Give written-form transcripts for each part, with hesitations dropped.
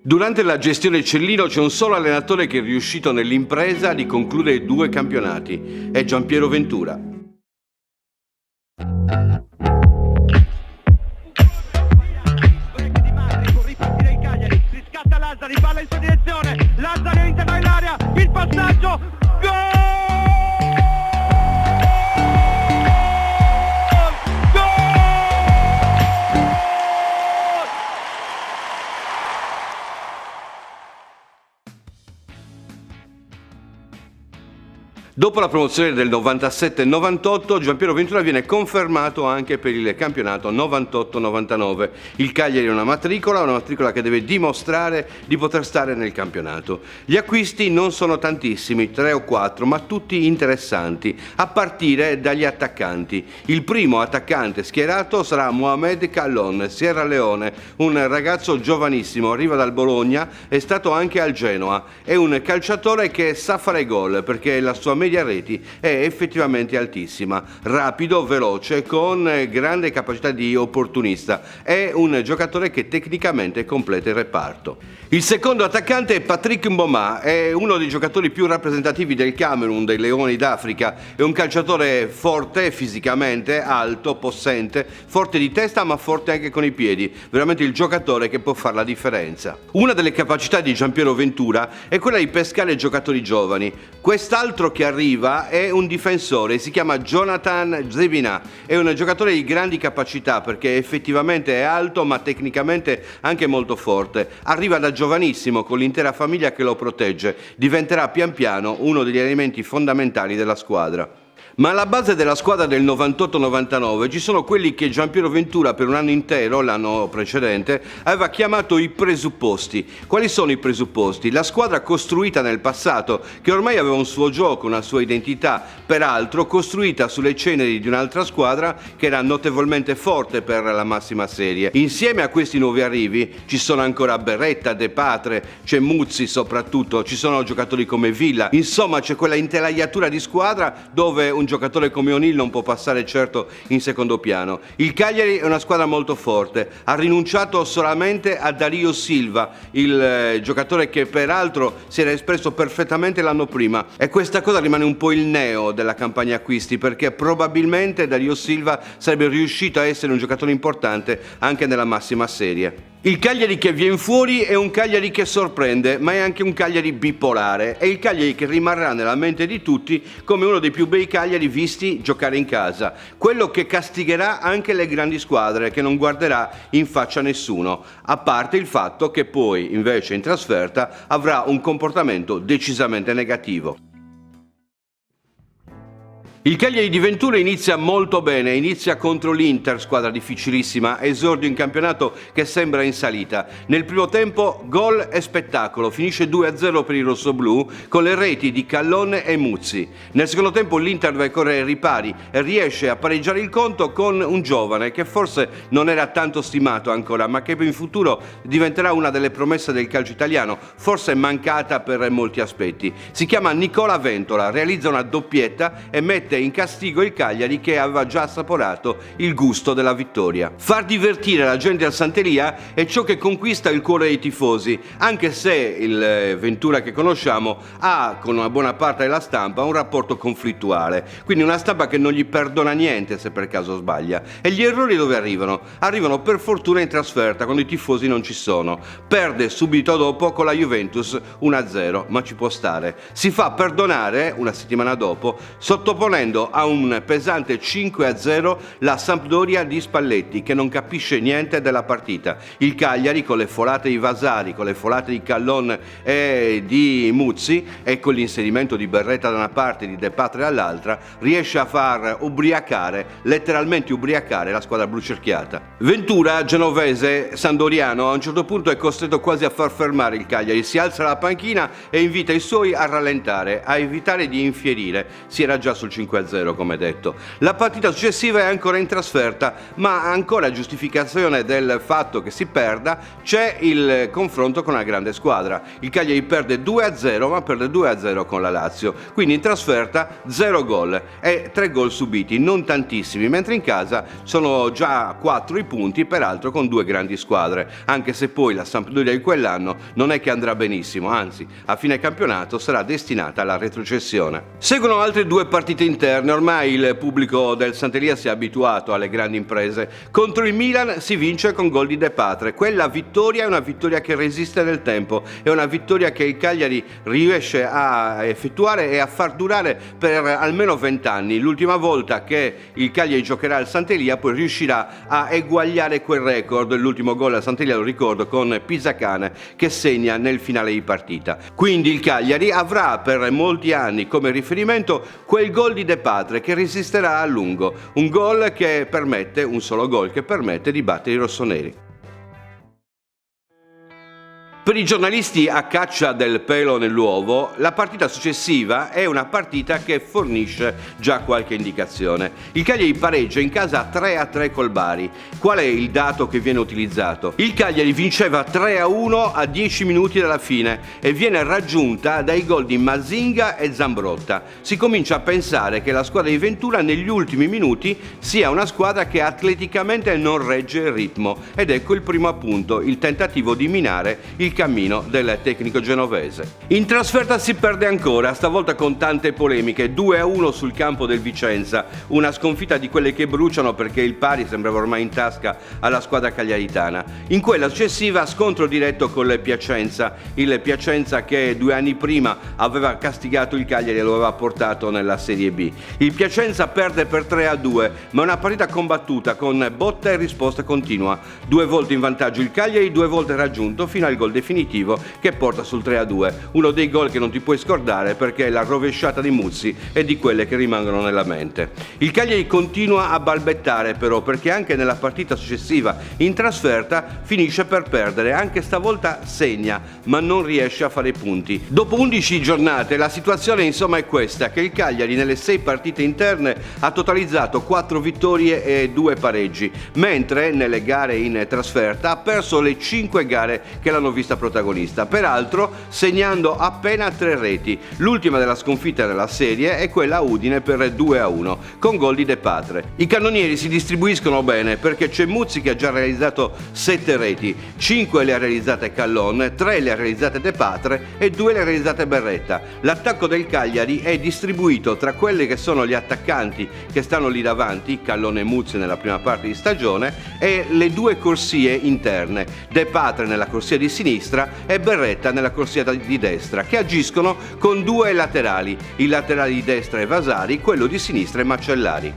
Durante la gestione Cellino c'è un solo allenatore che è riuscito nell'impresa di concludere 2 campionati, è Giampiero Ventura. Riscatta Lazzari, palla in sua direzione, Lazzari interno in area, il passaggio, gol! Dopo la promozione del 97-98, Giampiero Ventura viene confermato anche per il campionato 98-99. Il Cagliari è una matricola che deve dimostrare di poter stare nel campionato. Gli acquisti non sono tantissimi, 3 o 4, ma tutti interessanti, a partire dagli attaccanti. Il primo attaccante schierato sarà Mohamed Kallon, Sierra Leone, un ragazzo giovanissimo, arriva dal Bologna, è stato anche al Genoa. È un calciatore che sa fare gol perché la sua media reti è effettivamente altissima, rapido, veloce, con grande capacità di opportunista. È un giocatore che tecnicamente completa il reparto. Il secondo attaccante è Patrick Mboma, è uno dei giocatori più rappresentativi del Camerun, dei Leoni d'Africa. È un calciatore forte fisicamente, alto, possente, forte di testa ma forte anche con i piedi, veramente il giocatore che può fare la differenza. Una delle capacità di Giampiero Ventura è quella di pescare giocatori giovani. Quest'altro che arriva è un difensore, si chiama Jonathan Zebina, è un giocatore di grandi capacità perché effettivamente è alto ma tecnicamente anche molto forte. Arriva da giovanissimo con l'intera famiglia che lo protegge, diventerà pian piano uno degli elementi fondamentali della squadra. Ma alla base della squadra del 98-99 ci sono quelli che Giampiero Ventura per un anno intero, l'anno precedente, aveva chiamato i presupposti. Quali sono i presupposti? La squadra costruita nel passato, che ormai aveva un suo gioco, una sua identità, peraltro costruita sulle ceneri di un'altra squadra che era notevolmente forte per la massima serie. Insieme a questi nuovi arrivi ci sono ancora Beretta, De Patre, c'è Muzzi soprattutto, ci sono giocatori come Villa, insomma c'è quella intelaiatura di squadra dove un giocatore come O'Neill non può passare certo in secondo piano. Il Cagliari è una squadra molto forte, ha rinunciato solamente a Dario Silva, il giocatore che peraltro si era espresso perfettamente l'anno prima, e questa cosa rimane un po' il neo della campagna acquisti perché probabilmente Dario Silva sarebbe riuscito a essere un giocatore importante anche nella massima serie. Il Cagliari che viene fuori è un Cagliari che sorprende, ma è anche un Cagliari bipolare. È il Cagliari che rimarrà nella mente di tutti come uno dei più bei Cagliari visti giocare in casa. Quello che castigherà anche le grandi squadre, che non guarderà in faccia nessuno, a parte il fatto che poi, invece, in trasferta avrà un comportamento decisamente negativo. Il Cagliari di Ventura inizia molto bene, inizia contro l'Inter, squadra difficilissima, esordio in campionato che sembra in salita. Nel primo tempo gol e spettacolo, finisce 2-0 per i rossoblù con le reti di Kallon e Muzzi. Nel secondo tempo l'Inter deve correre ai ripari e riesce a pareggiare il conto con un giovane che forse non era tanto stimato ancora, ma che in futuro diventerà una delle promesse del calcio italiano, forse mancata per molti aspetti. Si chiama Nicola Ventola, realizza una doppietta e mette in castigo il Cagliari che aveva già assaporato il gusto della vittoria. Far divertire la gente al Santelia è ciò che conquista il cuore dei tifosi, anche se il Ventura che conosciamo ha con una buona parte della stampa un rapporto conflittuale, quindi una stampa che non gli perdona niente se per caso sbaglia. E gli errori dove arrivano? Arrivano per fortuna in trasferta quando i tifosi non ci sono. Perde subito dopo con la Juventus 1-0, ma ci può stare. Si fa perdonare una settimana dopo sottoponendo a un pesante 5-0 la Sampdoria di Spalletti, che non capisce niente della partita. Il Cagliari, con le folate di Vasari, con le folate di Kallon e di Muzzi e con l'inserimento di Beretta da una parte e di De Patre dall'altra, riesce a far ubriacare, letteralmente ubriacare, la squadra blucerchiata. Ventura, genovese, sandoriano, a un certo punto è costretto quasi a far fermare il Cagliari, si alza dalla panchina e invita i suoi a rallentare, a evitare di infierire. Si era già sul 5-0. 5-0 come detto. La partita successiva è ancora in trasferta, ma ancora a giustificazione del fatto che si perda c'è il confronto con una grande squadra. Il Cagliari perde 2-0, ma perde 2-0 con la Lazio, quindi in trasferta 0 gol e 3 gol subiti, non tantissimi, mentre in casa sono già 4 i punti, peraltro con 2 grandi squadre, anche se poi la Sampdoria di quell'anno non è che andrà benissimo, anzi a fine campionato sarà destinata alla retrocessione. Seguono altre 2 partite interne, ormai il pubblico del Sant'Elia si è abituato alle grandi imprese. Contro il Milan si vince con gol di De Patre, quella vittoria è una vittoria che resiste nel tempo, è una vittoria che il Cagliari riesce a effettuare e a far durare per almeno 20 anni. L'ultima volta che il Cagliari giocherà al Sant'Elia poi riuscirà a eguagliare quel record. L'ultimo gol al Sant'Elia lo ricordo con Pisacane che segna nel finale di partita. Quindi il Cagliari avrà per molti anni come riferimento quel gol di De Patre che resisterà a lungo, un gol che permette, un solo gol che permette di battere i rossoneri. Per i giornalisti a caccia del pelo nell'uovo, la partita successiva è una partita che fornisce già qualche indicazione. Il Cagliari pareggia in casa 3-3 col Bari. Qual è il dato che viene utilizzato? Il Cagliari vinceva 3-1 a 10 minuti dalla fine e viene raggiunta dai gol di Mazinga e Zambrotta. Si comincia a pensare che la squadra di Ventura negli ultimi minuti sia una squadra che atleticamente non regge il ritmo ed ecco il primo appunto, il tentativo di minare il cammino del tecnico genovese. In trasferta si perde ancora, stavolta con tante polemiche, 2-1 sul campo del Vicenza, una sconfitta di quelle che bruciano perché il pari sembrava ormai in tasca alla squadra cagliaritana. In quella successiva scontro diretto con il Piacenza che 2 anni prima aveva castigato il Cagliari e lo aveva portato nella Serie B. Il Piacenza perde per 3-2, ma una partita combattuta con botta e risposta continua, 2 volte in vantaggio il Cagliari, 2 volte raggiunto fino al gol definitivo che porta sul 3-2, uno dei gol che non ti puoi scordare perché la rovesciata di Muzzi è di quelle che rimangono nella mente. Il Cagliari continua a balbettare però perché anche nella partita successiva in trasferta finisce per perdere, anche stavolta segna ma non riesce a fare punti. Dopo 11 giornate la situazione insomma è questa, che il Cagliari nelle 6 partite interne ha totalizzato 4 vittorie e 2 pareggi, mentre nelle gare in trasferta ha perso le 5 gare che l'hanno vista protagonista, peraltro segnando appena 3 reti. L'ultima della sconfitta nella serie è quella a Udine per 2-1 con gol di De Patre. I cannonieri si distribuiscono bene perché c'è Muzzi che ha già realizzato 7 reti, 5 le ha realizzate Callon, 3 le ha realizzate De Patre e 2 le ha realizzate Berretta. L'attacco del Cagliari è distribuito tra quelli che sono gli attaccanti che stanno lì davanti, Callon e Muzzi nella prima parte di stagione, e le 2 corsie interne, De Patre nella corsia di sinistra e Berretta nella corsia di destra, che agiscono con 2 laterali, il laterale di destra è Vasari, quello di sinistra è Macellari.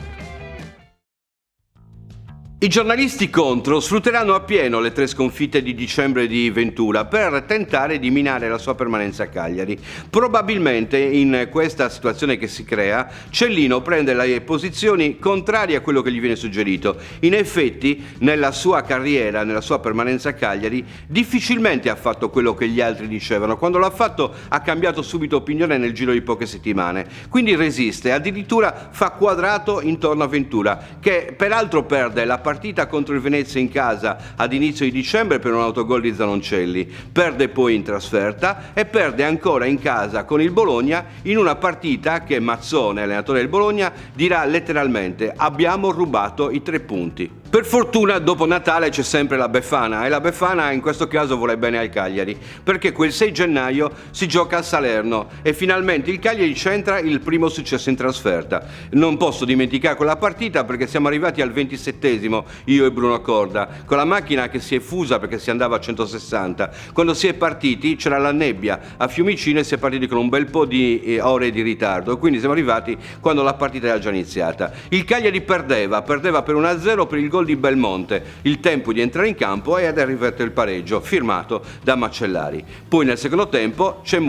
I giornalisti contro sfrutteranno appieno le 3 sconfitte di dicembre di Ventura per tentare di minare la sua permanenza a Cagliari. Probabilmente in questa situazione che si crea, Cellino prende le posizioni contrarie a quello che gli viene suggerito. In effetti, nella sua carriera, nella sua permanenza a Cagliari, difficilmente ha fatto quello che gli altri dicevano. Quando l'ha fatto ha cambiato subito opinione nel giro di poche settimane. Quindi resiste, addirittura fa quadrato intorno a Ventura, che peraltro perde la partita contro il Venezia in casa ad inizio di dicembre per un autogol di Zanoncelli, perde poi in trasferta e perde ancora in casa con il Bologna in una partita che Mazzone, allenatore del Bologna, dirà letteralmente: abbiamo rubato i 3 punti. Per fortuna dopo Natale c'è sempre la Befana e la Befana in questo caso vuole bene al Cagliari, perché quel 6 gennaio si gioca a Salerno e finalmente il Cagliari centra il primo successo in trasferta. Non posso dimenticare quella partita perché siamo arrivati al 27esimo, io e Bruno Corda, con la macchina che si è fusa perché si andava a 160. Quando si è partiti c'era la nebbia a Fiumicino e si è partiti con un bel po' di ore di ritardo, quindi siamo arrivati quando la partita era già iniziata. Il Cagliari perdeva per 1-0 per il gol gol di Belmonte, il tempo di entrare in campo e ad arrivare il pareggio, firmato da Macellari. Poi nel secondo tempo c'è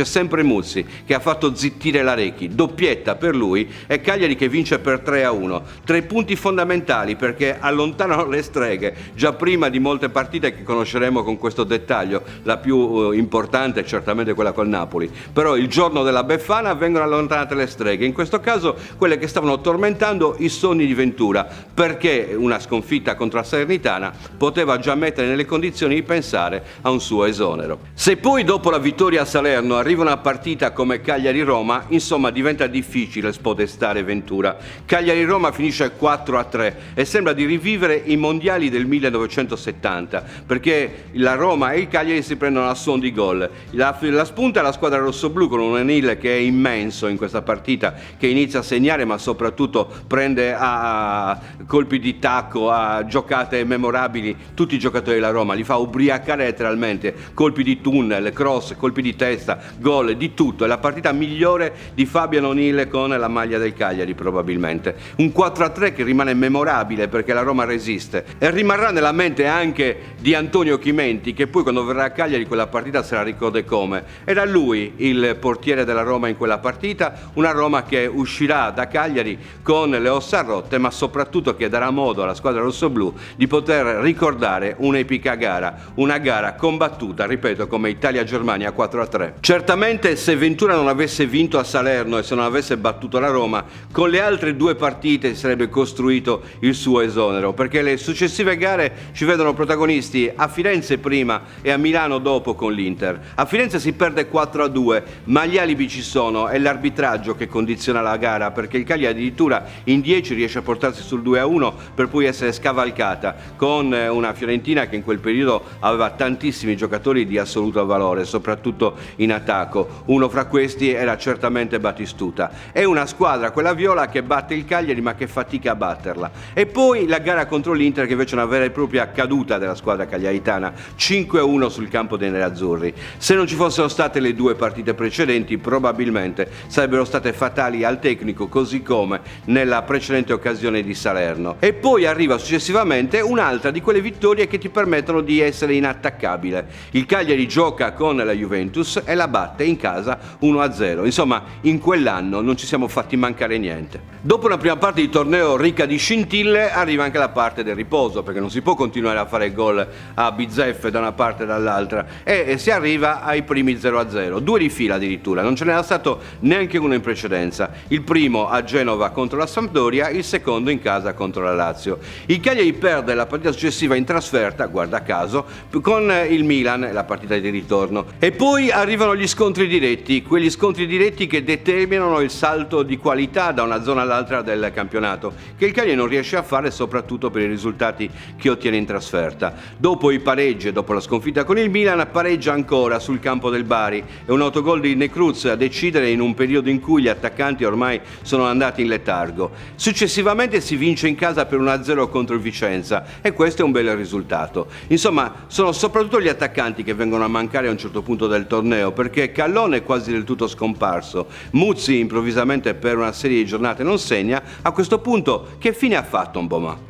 sempre Muzzi, che ha fatto zittire l'Arechi, doppietta per lui e Cagliari che vince per 3-1. 3 punti fondamentali perché allontanano le streghe, già prima di molte partite che conosceremo con questo dettaglio, la più importante è certamente quella col Napoli, però il giorno della Befana vengono allontanate le streghe, in questo caso quelle che stavano tormentando i sogni di Ventura, perché una sconfitta contro la Salernitana poteva già mettere nelle condizioni di pensare a un suo esonero. Se poi dopo la vittoria a Salerno arriva una partita come Cagliari-Roma, insomma diventa difficile spodestare Ventura. Cagliari-Roma finisce 4-3 e sembra di rivivere i mondiali del 1970, perché la Roma e il Cagliari si prendono a suon di gol. La spunta è la squadra rossoblù con un O'Neill che è immenso in questa partita, che inizia a segnare ma soprattutto prende a colpi di tacco, a giocate memorabili tutti i giocatori della Roma, li fa ubriacare letteralmente, colpi di tunnel, cross, colpi di testa, gol, di tutto. È la partita migliore di Fabian O'Neill con la maglia del Cagliari probabilmente. Un 4-3 che rimane memorabile perché la Roma resiste e rimarrà nella mente anche di Antonio Chimenti, che poi quando verrà a Cagliari quella partita se la ricorda come. Era lui il portiere della Roma in quella partita, una Roma che uscirà da Cagliari con le ossa rotte, ma soprattutto che darà modo alla squadra rossoblù di poter ricordare un'epica gara, una gara combattuta, ripeto, come Italia-Germania 4-3. Certamente se Ventura non avesse vinto a Salerno e se non avesse battuto la Roma, con le altre 2 partite si sarebbe costruito il suo esonero, perché le successive gare ci vedono protagonisti a Firenze prima e a Milano dopo con l'Inter. A Firenze si perde 4-2, ma gli alibi ci sono, è l'arbitraggio che condiziona la gara, perché il Cagliari addirittura in 10 riesce a portarsi sul 2-1 per poi essere scavalcata con una Fiorentina che in quel periodo aveva tantissimi giocatori di assoluto valore, soprattutto in attacco. Uno fra questi era certamente Battistuta. È una squadra, quella viola, che batte il Cagliari ma che fatica a batterla. E poi la gara contro l'Inter, che invece è una vera e propria caduta della squadra cagliaritana, 5-1 sul campo dei nerazzurri. Se non ci fossero state le 2 partite precedenti, probabilmente sarebbero state fatali al tecnico, così come nella precedente occasione di Salerno. E poi arriva successivamente un'altra di quelle vittorie che ti permettono di essere inattaccabile. Il Cagliari gioca con la Juventus e la batte in casa 1-0. Insomma, in quell'anno non ci siamo fatti mancare niente. Dopo una prima parte di torneo ricca di scintille, arriva anche la parte del riposo, perché non si può continuare a fare gol a bizzeffe da una parte e dall'altra, e si arriva ai primi 0-0, 2 di fila addirittura, non ce n'era stato neanche uno in precedenza. Il primo a Genova contro la Sampdoria, il secondo in casa contro la Lazio. Il Cagliari perde la partita successiva in trasferta, guarda caso, con il Milan, la partita di ritorno. E poi arrivano gli scontri diretti, quegli scontri diretti che determinano il salto di qualità da una zona all'altra del campionato, che il Cagliari non riesce a fare, soprattutto per i risultati che ottiene in trasferta. Dopo i pareggi e dopo la sconfitta con il Milan, pareggia ancora sul campo del Bari e un autogol di Necruz a decidere in un periodo in cui gli attaccanti ormai sono andati in letargo. Successivamente si vince in casa per 1-0 contro il Vicenza e questo è un bel risultato. Insomma, sono soprattutto gli attaccanti che vengono a mancare a un certo punto del torneo, perché Callone è quasi del tutto scomparso, Muzzi improvvisamente per una serie di giornate non segna. A questo punto che fine ha fatto Mboma?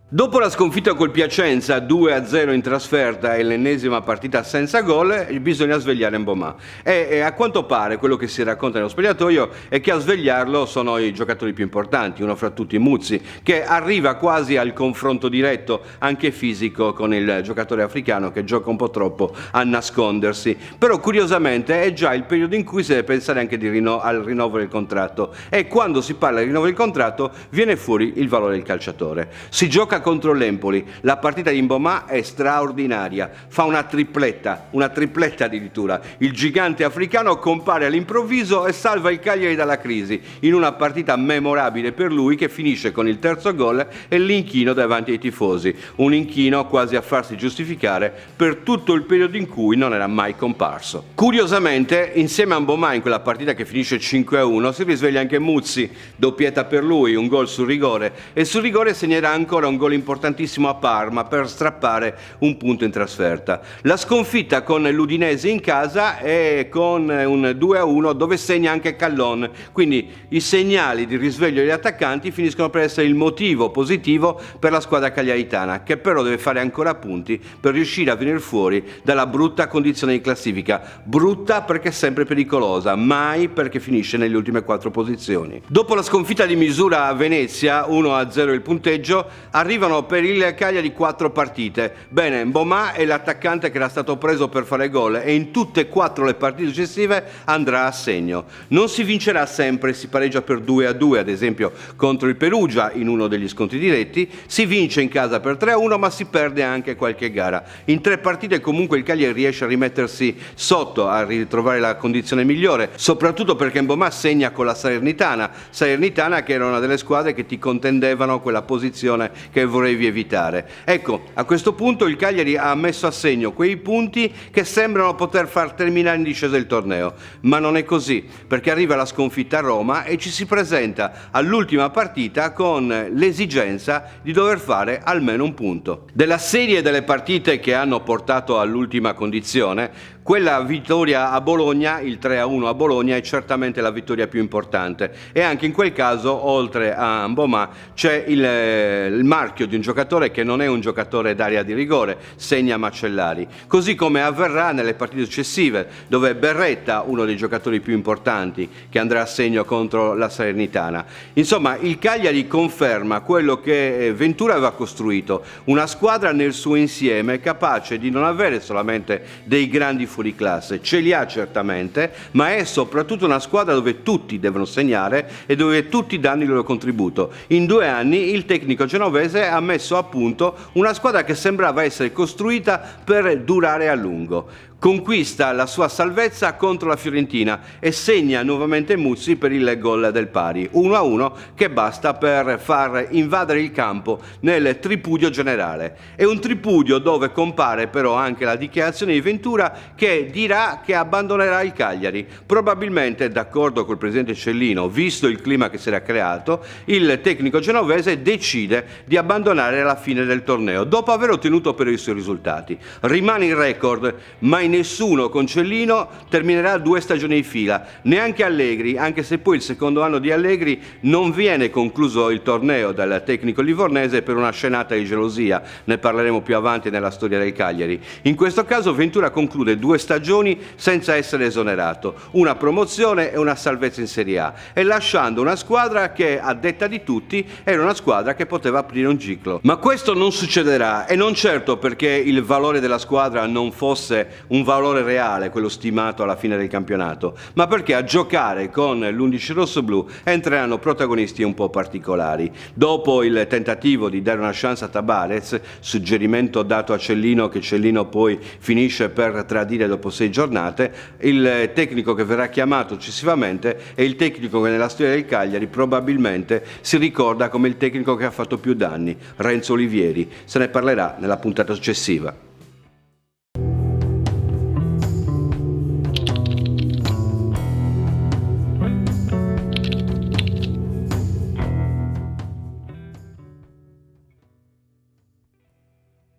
Dopo la sconfitta col Piacenza 2-0 in trasferta e l'ennesima partita senza gol, bisogna svegliare Mboma. E a quanto pare quello che si racconta nello spogliatoio è che a svegliarlo sono i giocatori più importanti, uno fra tutti Muzzi, che arriva quasi al confronto diretto, anche fisico, con il giocatore africano che gioca un po' troppo a nascondersi. Però curiosamente è già il periodo in cui si deve pensare anche al rinnovo del contratto, e quando si parla di rinnovo del contratto viene fuori il valore del calciatore. Si gioca contro l'Empoli, la partita di Mboma è straordinaria, fa una tripletta addirittura. Il gigante africano compare all'improvviso e salva il Cagliari dalla crisi, in una partita memorabile per lui che finisce con il terzo gol e l'inchino davanti ai tifosi, un inchino quasi a farsi giustificare per tutto il periodo in cui non era mai comparso. Curiosamente, insieme a Mboma in quella partita che finisce 5-1 si risveglia anche Muzzi, doppietta per lui, un gol sul rigore, e sul rigore segnerà ancora un gol gol importantissimo a Parma per strappare un punto in trasferta. La sconfitta con l'Udinese in casa è con un 2-1 dove segna anche Callon, quindi i segnali di risveglio degli attaccanti finiscono per essere il motivo positivo per la squadra cagliaritana, che però deve fare ancora punti per riuscire a venire fuori dalla brutta condizione di classifica. Brutta perché è sempre pericolosa, mai perché finisce nelle ultime 4 posizioni. Dopo la sconfitta di misura a Venezia, 1-0 il punteggio, arrivano per il Cagliari 4 partite. Bene, Mboma è l'attaccante che era stato preso per fare gol e in tutte e 4 le partite successive andrà a segno. Non si vincerà sempre, si pareggia per 2-2, ad esempio contro il Perugia in uno degli scontri diretti, si vince in casa per 3-1 ma si perde anche qualche gara. In 3 partite comunque il Cagliari riesce a rimettersi sotto, a ritrovare la condizione migliore, soprattutto perché Mboma segna con la Salernitana che era una delle squadre che ti contendevano quella posizione che volevi evitare. Ecco, a questo punto il Cagliari ha messo a segno quei punti che sembrano poter far terminare in discesa il torneo, ma non è così, perché arriva la sconfitta a Roma e ci si presenta all'ultima partita con l'esigenza di dover fare almeno un punto. Della serie delle partite che hanno portato all'ultima condizione, quella vittoria a Bologna, il 3-1 a Bologna, è certamente la vittoria più importante e anche in quel caso, oltre a Mboma, c'è il marchio di un giocatore che non è un giocatore d'area di rigore, segna Macellari, così come avverrà nelle partite successive, dove Berretta, uno dei giocatori più importanti, che andrà a segno contro la Salernitana. Insomma, il Cagliari conferma quello che Ventura aveva costruito, una squadra nel suo insieme capace di non avere solamente dei grandi fuoriclasse, ce li ha certamente, ma è soprattutto una squadra dove tutti devono segnare e dove tutti danno il loro contributo. In 2 anni il tecnico genovese ha messo a punto una squadra che sembrava essere costruita per durare a lungo. Conquista la sua salvezza contro la Fiorentina e segna nuovamente Muzzi per il gol del pari, 1-1, che basta per far invadere il campo nel tripudio generale. È un tripudio dove compare però anche la dichiarazione di Ventura che dirà che abbandonerà il Cagliari. Probabilmente, d'accordo col presidente Cellino, visto il clima che si era creato, il tecnico genovese decide di abbandonare alla fine del torneo, dopo aver ottenuto però i suoi risultati. Rimane il record, ma nessuno con Cellino terminerà 2 stagioni di fila, neanche Allegri, anche se poi il secondo anno di Allegri non viene concluso il torneo dal tecnico livornese per una scenata di gelosia, ne parleremo più avanti nella storia del Cagliari. In questo caso Ventura conclude 2 stagioni senza essere esonerato, una promozione e una salvezza in Serie A, e lasciando una squadra che, a detta di tutti, era una squadra che poteva aprire un ciclo. Ma questo non succederà, e non certo perché il valore della squadra non fosse un valore reale, quello stimato alla fine del campionato, ma perché a giocare con l'11 rossoblu entreranno protagonisti un po' particolari. Dopo il tentativo di dare una chance a Tabarez, suggerimento dato a Cellino che Cellino poi finisce per tradire dopo 6 giornate, il tecnico che verrà chiamato successivamente è il tecnico che nella storia del Cagliari probabilmente si ricorda come il tecnico che ha fatto più danni, Renzo Olivieri. Se ne parlerà nella puntata successiva.